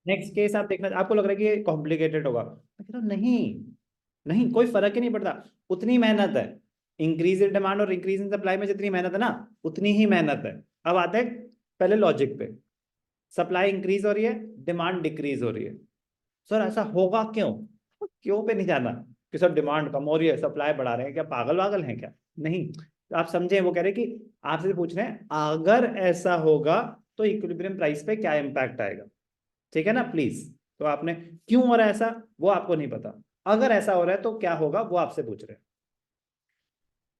Next case आप देखना, आपको लग रहा है कि ये कॉम्प्लिकेटेड होगा, मैं कह रहा हूँ नहीं, नहीं कोई फर्क ही नहीं पड़ता, उतनी मेहनत है। इंक्रीज इन डिमांड और इंक्रीज इन सप्लाई में जितनी मेहनत है ना, उतनी ही मेहनत है। अब आते हैं पहले लॉजिक पे। सप्लाई इंक्रीज हो रही है, डिमांड डिक्रीज हो रही है। सर ऐसा होगा क्यों? क्यों पे नहीं जाना कि सर डिमांड कम हो रही है सप्लाई बढ़ा रहे हैं, क्या पागल वागल हैं क्या? नहीं, तो आप समझे, वो कह रहे कि आपसे पूछ रहे हैं अगर ऐसा होगा तो इक्विलिब्रियम प्राइस पे क्या इंपैक्ट आएगा। ठीक है ना प्लीज। तो आपने क्यों हो रहा है ऐसा, वो आपको नहीं पता, अगर ऐसा हो रहा है तो क्या होगा वो आपसे पूछ रहे हैं।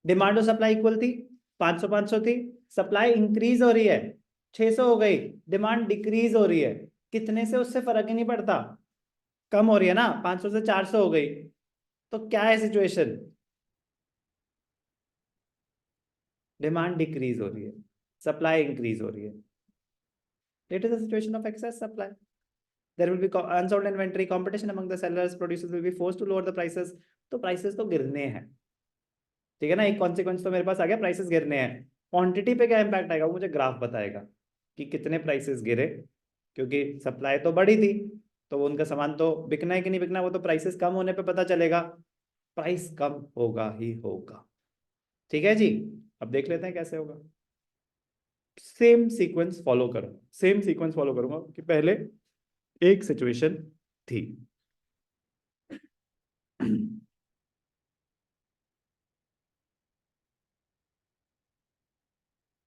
डिमांड और सप्लाई इक्वल थी, 500 500 थी, सप्लाई इंक्रीज हो रही है, 600 हो गई, डिमांड डिक्रीज हो रही है, कितने से उससे फर्क ही नहीं पड़ता, कम हो रही है ना, 500 से 400 हो गई। तो क्या है सिचुएशन? डिमांड डिक्रीज हो रही है, सप्लाई इंक्रीज हो रही है। It is the situation of excess supply. There will be unsold inventory, competition among the sellers, producers will be forced to lower the prices. तो प्राइसेस तो गिरने हैं, ठीक है ना, एक कॉन्सिक्वेंस तो मेरे पास आ गया, प्राइसेस गिरने हैं। क्वांटिटी पे क्या इंपैक्ट आएगा वो मुझे ग्राफ बताएगा कि कितने प्राइसेस गिरे, क्योंकि सप्लाई तो बढ़ी थी, तो वो उनका सामान तो बिकना है कि नहीं बिकना, वो तो प्राइसेस कम होने पे पता चलेगा। प्राइस कम होगा ही होगा। ठीक है जी। अब देख लेते हैं कैसे होगा। सेम सीक्वेंस फॉलो करूंगा, सेम सीक्वेंस फॉलो करूंगा कि पहले एक सिचुएशन थी।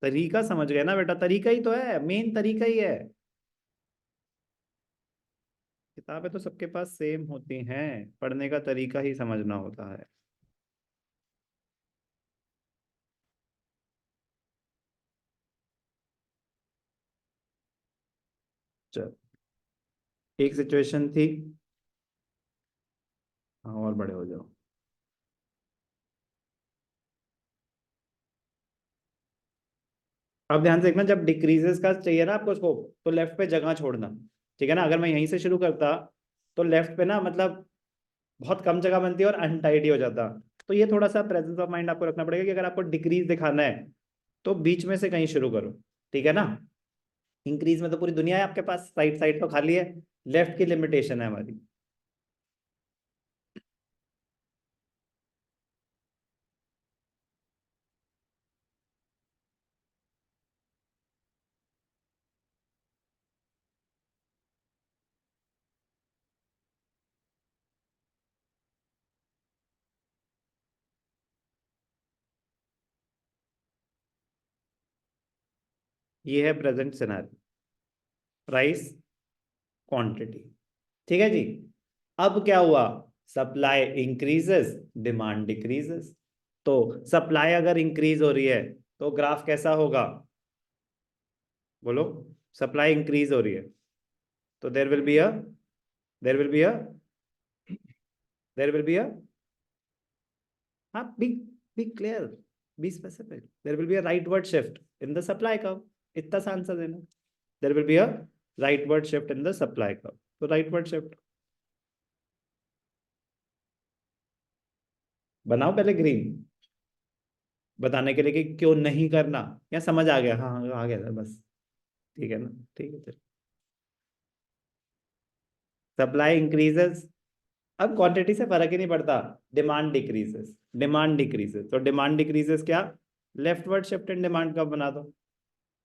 तरीका समझ गए ना बेटा, तरीका ही तो है, मेन तरीका ही है। किताबें तो सबके पास सेम होती हैं, पढ़ने का तरीका ही समझना होता है। चल, एक सिचुएशन थी। हाँ और बड़े हो जाओ। अब ध्यान से देखना, जब डिक्रीजेस का चाहिए ना आपको स्कोप, तो लेफ्ट पे जगह छोड़ना। ठीक है ना, अगर मैं यहीं से शुरू करता तो लेफ्ट पे ना मतलब बहुत कम जगह बनती है और अनटाइडी हो जाता। तो ये थोड़ा सा प्रेजेंस ऑफ माइंड आपको रखना पड़ेगा कि अगर आपको डिक्रीज दिखाना है तो बीच में से कहीं शुरू करो। ठीक है ना, इंक्रीज में तो पूरी दुनिया है आपके पास, साइड साइड तो खाली है, लेफ्ट की लिमिटेशन है हमारी। ये है प्रेजेंट सिनेरियो, प्राइस क्वांटिटी। ठीक है जी। अब क्या हुआ, सप्लाई इंक्रीजेस, डिमांड डिक्रीजेस। तो सप्लाई अगर इंक्रीज हो रही है तो ग्राफ कैसा होगा? बोलो। सप्लाई इंक्रीज हो रही है तो there will be a there will be a हाँ, be clear, be specific, there will be a rightward shift in the supply curve. इतना सा आंसर देना, there will be a rightward shift in the supply curve. तो rightward shift बनाओ पहले green, बताने के लिए कि क्यों नहीं करना। या समझ आ गया? हाँ हाँ आ गया था बस। ठीक है ना, ठीक है चल। सप्लाई इंक्रीजेस, अब क्वांटिटी से फर्क ही नहीं पड़ता, डिमांड डिक्रीजेस, डिमांड डिक्रीजेस, तो डिमांड डिक्रीजेस क्या, लेफ्टवर्ड शिफ्ट इन डिमांड का बना दो,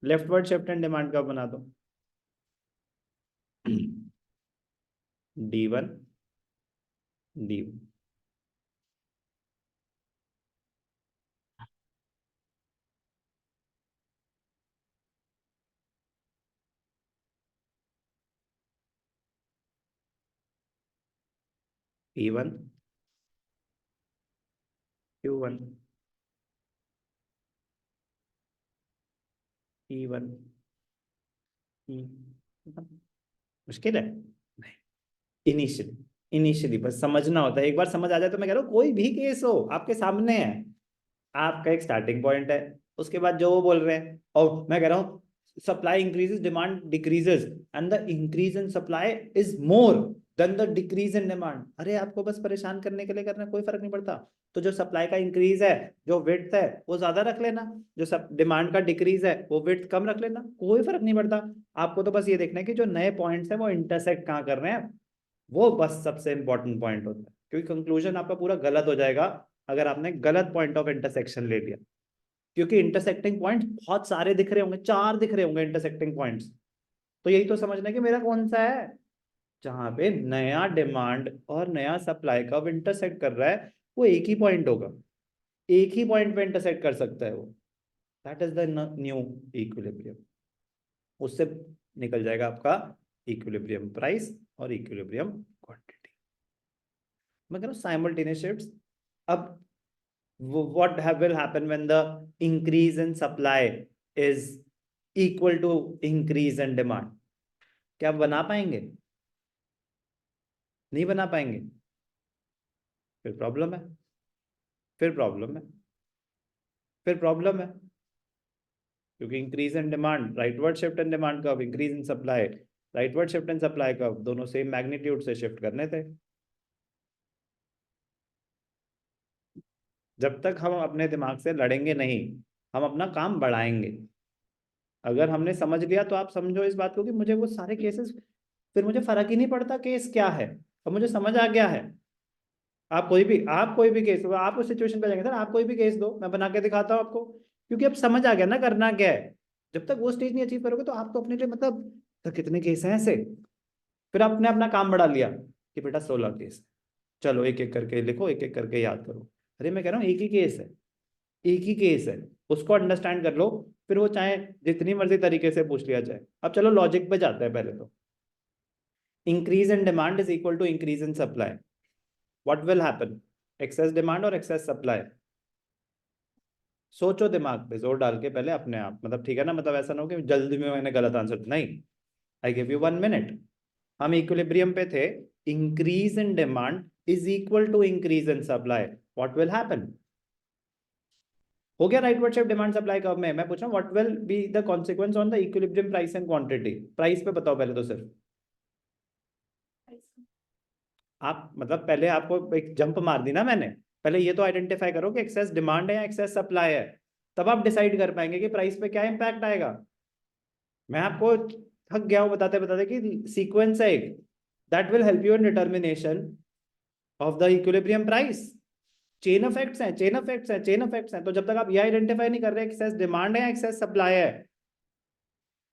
लेफ्टवर्ड शिफ्ट इन डिमांड का बना दो। D1 D1 P1 Q1 P1 E। मुश्किल है नहीं, इनिशियली, इनिशियली बस समझना होता है, एक बार समझ आ जाए तो मैं कह रहा हूँ कोई भी केस हो आपके सामने है, आपका एक स्टार्टिंग पॉइंट है, उसके बाद जो वो बोल रहे हैं, और मैं कह रहा हूँ supply increases demand decreases and the increase in supply is more, then the decrease in demand, अरे आपको बस परेशान करने के लिए करना, कोई फर्क नहीं पड़ता। तो जो सप्लाई का इंक्रीज है, जो विड्थ है वो ज्यादा रख लेना, जो सब डिमांड का डिक्रीज है वो विड्थ कम रख लेना, कोई फर्क नहीं पड़ता। आपको तो बस ये देखना है कि जो नए पॉइंट्स हैं वो इंटरसेक्ट कहाँ कर रहे हैं, वो बस सबसे इंपॉर्टेंट पॉइंट होता है। क्योंकि कंक्लूजन आपका पूरा गलत हो जाएगा अगर आपने गलत पॉइंट ऑफ इंटरसेक्शन ले लिया। क्योंकि इंटरसेक्टिंग पॉइंट बहुत सारे दिख रहे होंगे, 4 दिख रहे होंगे इंटरसेक्टिंग पॉइंट्स। तो यही तो समझना है कि मेरा कौन सा है, जहां पे नया डिमांड और नया सप्लाई का इंटरसेक्ट कर रहा है, वो एक ही पॉइंट होगा, एक ही पॉइंट पे इंटरसेक्ट कर सकता है वो। That is the new equilibrium. उससे निकल जाएगा आपका इक्विलिब्रियम प्राइस और इक्विलिब्रियम क्वांटिटी। मैं कह रहा हूं साइमल्टेनियस शिफ्ट्स। अब what will happen when the increase in supply is equal to increase in demand? क्या आप बना पाएंगे? नहीं बना पाएंगे, फिर प्रॉब्लम है, फिर प्रॉब्लम है, फिर प्रॉब्लम है। क्योंकि increase in demand rightward shift in demand curve, increase in supply rightward shift in supply curve, दोनों सेम मैग्नीट्यूड से शिफ्ट करने थे। जब तक हम अपने दिमाग से लड़ेंगे नहीं, हम अपना काम बढ़ाएंगे। अगर हमने समझ लिया तो आप समझो इस बात को कि मुझे वो सारे केसेस, फिर मुझे फर्क ही नहीं पड़ता केस क्या है, अब मुझे समझ आ गया है। आप कोई भी केस, आप उस सिचुएशन पे जाएंगे सर, आप कोई भी केस दो, मैं बना के दिखाता हूँ आपको, क्योंकि अब समझ आ गया ना करना क्या है। जब तक वो स्टेज नहीं अचीव करोगे तो आपको अपने लिए मतलब, तो कितने केस हैं ऐसे, फिर आपने अपना काम बढ़ा लिया कि बेटा 16 केस, चलो एक एक करके लिखो, एक एक करके याद करो। अरे मैं कह रहा हूँ एक ही केस है, एक ही केस है, उसको अंडरस्टैंड कर लो, फिर वो चाहे जितनी मर्जी तरीके से पूछ लिया जाए। अब चलो लॉजिक पे जाते हैं पहले तो। Increase in demand is equal to increase in supply, what will happen, excess demand और एक्सेस सप्लाई। सोचो दिमाग पे जोर डाल के पहले अपने आप, मतलब ठीक है ना, मतलब ऐसा ना हो कि जल्दी में मैंने गलत आंसर, नहीं, आई गिव यू 1 मिनट। हम इक्विलिब्रियम पे थे, increase in demand is equal to increase in supply, what will happen. हो गया rightward shift demand supply curve में। मैं पूछ रहा हूँ what will be the consequence on the equilibrium price and quantity. Price पे बताओ पहले तो सिर्फ आप, मतलब पहले आपको एक जंप मार दी ना मैंने, पहले ये तो आइडेंटिफाई करो कि एक्सेस डिमांड है या एक्सेस सप्लाई है, तब आप डिसाइड कर पाएंगे कि प्राइस पे क्या इंपैक्ट आएगा। मैं आपको थक गया हूं बताते बताते कि सीक्वेंस है एक, that will help you in determination of the equilibrium price. Chain effects हैं, चेन इफेक्ट्स हैं, चेन इफेक्ट्स हैं। तो जब तक आप ये आइडेंटिफाई नहीं कर रहे एक्सेस डिमांड है या एक्सेस सप्लाई है,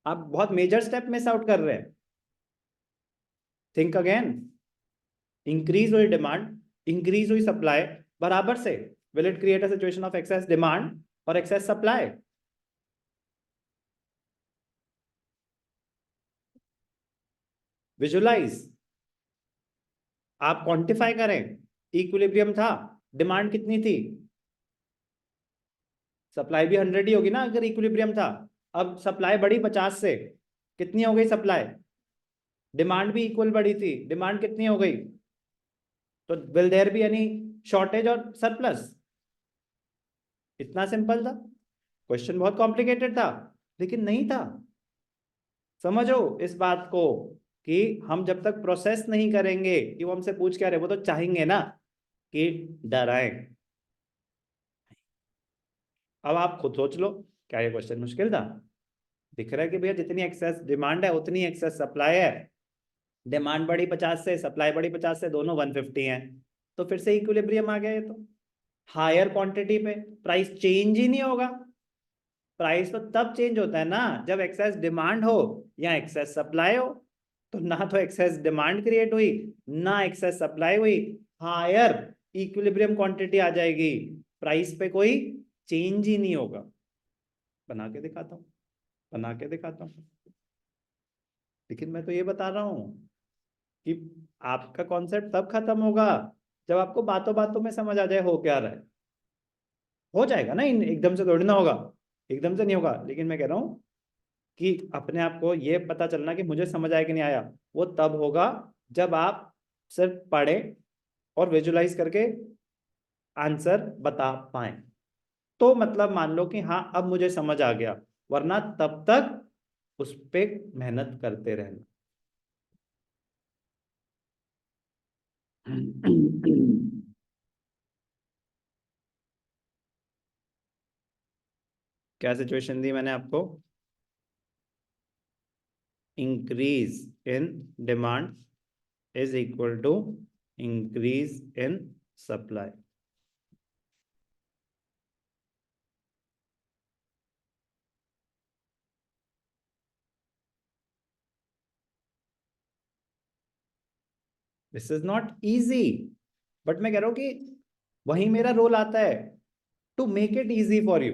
आप बहुत मेजर स्टेप मिस आउट कर रहे हैं। थिंक अगेन, इंक्रीज हुई डिमांड, इंक्रीज हुई सप्लाई बराबर से, will it create a situation of access demand और एक्सेस सप्लाई। विजुलाइज, आप क्वांटिफाई करें, इक्विलिब्रियम था, डिमांड कितनी थी, सप्लाई भी 100 ही होगी ना अगर इक्विलिब्रियम था। अब सप्लाई बढ़ी 50 से, कितनी हो गई सप्लाई, डिमांड भी इक्वल बढ़ी थी, डिमांड कितनी हो गई, तो will there be any shortage और सरप्लस। इतना सिंपल था। क्वेश्चन बहुत कॉम्प्लिकेटेड था लेकिन नहीं था। समझो इस बात को कि हम जब तक प्रोसेस नहीं करेंगे कि वो हमसे पूछ क्या रहे, वो तो चाहेंगे ना कि डराएं। अब आप खुद सोच लो, क्या ये क्वेश्चन मुश्किल था? दिख रहा है कि भैया जितनी एक्सेस डिमांड है उतनी एक्सेस सप्लाई है, डिमांड बढ़ी 50 से, सप्लाई बढ़ी 50 से, दोनों 150 हैं, तो फिर से इक्विलिब्रियम आ गया। ये तो हायर क्वांटिटी पे प्राइस चेंज ही नहीं होगा। प्राइस तो तब चेंज होता है ना जब एक्सेस डिमांड हो या एक्सेस सप्लाई हो। तो ना तो एक्सेस डिमांड क्रिएट हुई ना एक्सेस सप्लाई हुई, हायर इक्विलिब्रियम क्वांटिटी आ जाएगी, प्राइस पे कोई चेंज ही नहीं होगा। बना के दिखाता हूँ, बना के दिखाता हूँ। लेकिन मैं तो ये बता रहा हूँ कि आपका कॉन्सेप्ट तब खत्म होगा जब आपको बातों बातों में समझ आ जाए हो क्या रहा है। हो जाएगा ना, एकदम से थोड़ी ना होगा, एकदम से नहीं होगा। लेकिन मैं कह रहा हूँ कि अपने आप को ये पता चलना कि मुझे समझ आया कि नहीं आया, वो तब होगा जब आप सिर्फ पढ़े और विजुलाइज करके आंसर बता पाए। तो मतलब मान लो कि हाँ अब मुझे समझ आ गया, वरना तब तक उस पर मेहनत करते रहना। क्या सिचुएशन दी मैंने आपको? Increase in demand is equal to increase in supply. This is not easy, but मैं कह रहा हूं कि वही मेरा रोल आता है, to make it easy for you.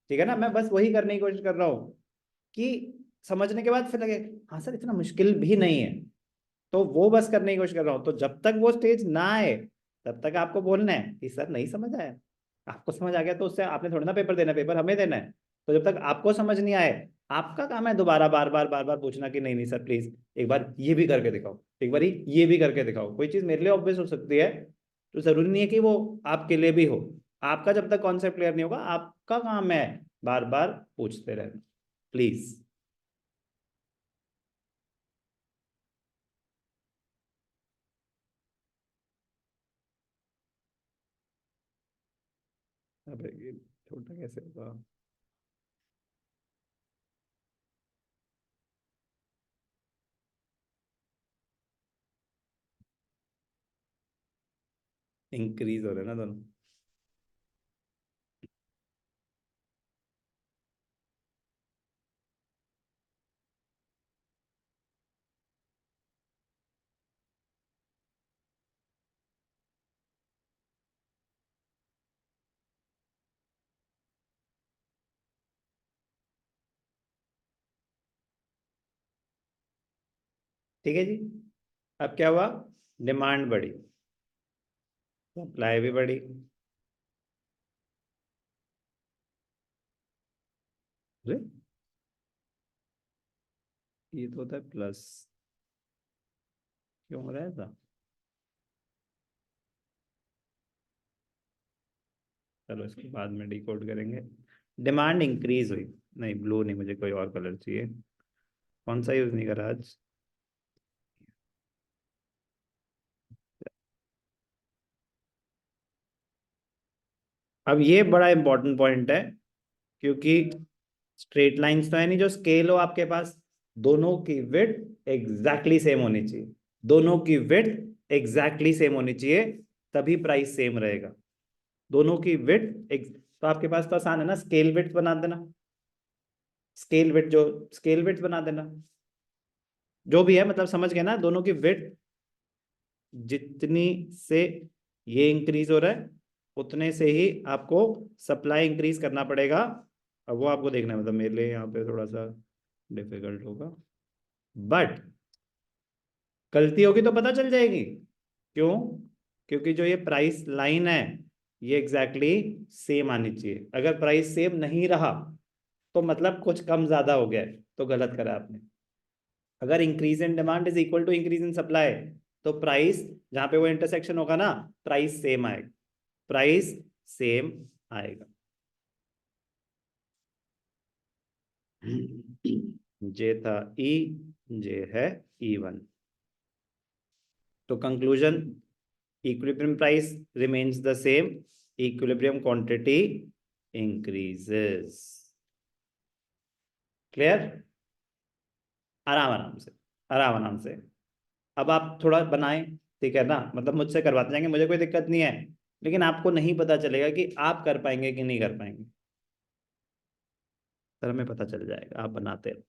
ठीक है ना, मैं बस वही करने की कोशिश कर रहा हूं कि समझने के बाद फिर लगे हाँ सर इतना मुश्किल भी नहीं है, तो वो बस करने की कोशिश कर रहा हूँ। तो जब तक वो स्टेज ना आए तब तक आपको बोलना है कि सर नहीं समझ आया। आपको समझ आ गया तो उससे आपने थोड़ा ना पेपर देना है, पेपर हमें देना है। तो जब तक आपको समझ नहीं आए, आपका काम है दोबारा बार बार पूछना कि नहीं नहीं सर प्लीज एक बार ये भी करके दिखाओ, एक बार ये भी करके दिखाओ। कोई चीज मेरे लिए ऑब्वियस हो सकती है, तो जरूरी नहीं है कि वो आपके लिए भी हो। आपका जब तक कॉन्सेप्ट क्लियर नहीं होगा, आपका काम है बार बार पूछते रहना, प्लीज। अबे ये छोटा कैसे होगा? इंक्रीज हो रहे हैं ना दोनों। ठीक है जी। अब क्या हुआ? डिमांड बढ़ी, सप्लाई भी बढ़ी। अरे ये तो होता है प्लस, क्यों हो रहा है ऐसा? चलो इसके बाद में डिकोड करेंगे। डिमांड इंक्रीज हुई, नहीं ब्लू नहीं, मुझे कोई और कलर चाहिए। कौन सा यूज नहीं करा आज? अब ये बड़ा इंपॉर्टेंट पॉइंट है, क्योंकि स्ट्रेट लाइंस तो है नहीं जो स्केल हो आपके पास। दोनों की विड्थ एग्जैक्टली सेम होनी चाहिए, दोनों की विड्थ एग्जैक्टली सेम होनी चाहिए, तभी प्राइस सेम रहेगा। दोनों की विड्थ तो आपके पास तो आसान है ना, स्केल विड्थ बना देना। स्केल विड्थ जो स्केल विड्थ बना देना, जो भी है मतलब समझ गए ना, दोनों की विड्थ जितनी से ये इंक्रीज हो रहा है उतने से ही आपको सप्लाई इंक्रीज करना पड़ेगा। अब वो आपको देखना है, मतलब मेरे लिए यहाँ पे थोड़ा सा डिफिकल्ट होगा, बट गलती होगी तो पता चल जाएगी। क्यों? क्योंकि जो ये प्राइस लाइन है ये एग्जैक्टली सेम आनी चाहिए। अगर प्राइस सेम नहीं रहा तो मतलब कुछ कम ज्यादा हो गया है, तो गलत करा आपने। अगर increase in demand is equal to increase in supply, तो प्राइस जहां पे वो इंटरसेक्शन होगा ना, प्राइस सेम आएगा, प्राइस सेम आएगा। जे था ई, जे है E1। तो conclusion, equilibrium price remains the same, equilibrium quantity increases. Clear? आराम आराम से, आराम आराम से। अब आप थोड़ा बनाएं, ठीक है ना, मतलब मुझसे करवाते जाएंगे, मुझे कोई दिक्कत नहीं है, लेकिन आपको नहीं पता चलेगा कि आप कर पाएंगे कि नहीं कर पाएंगे। सर हमें पता चल जाएगा, आप बनाते रहो।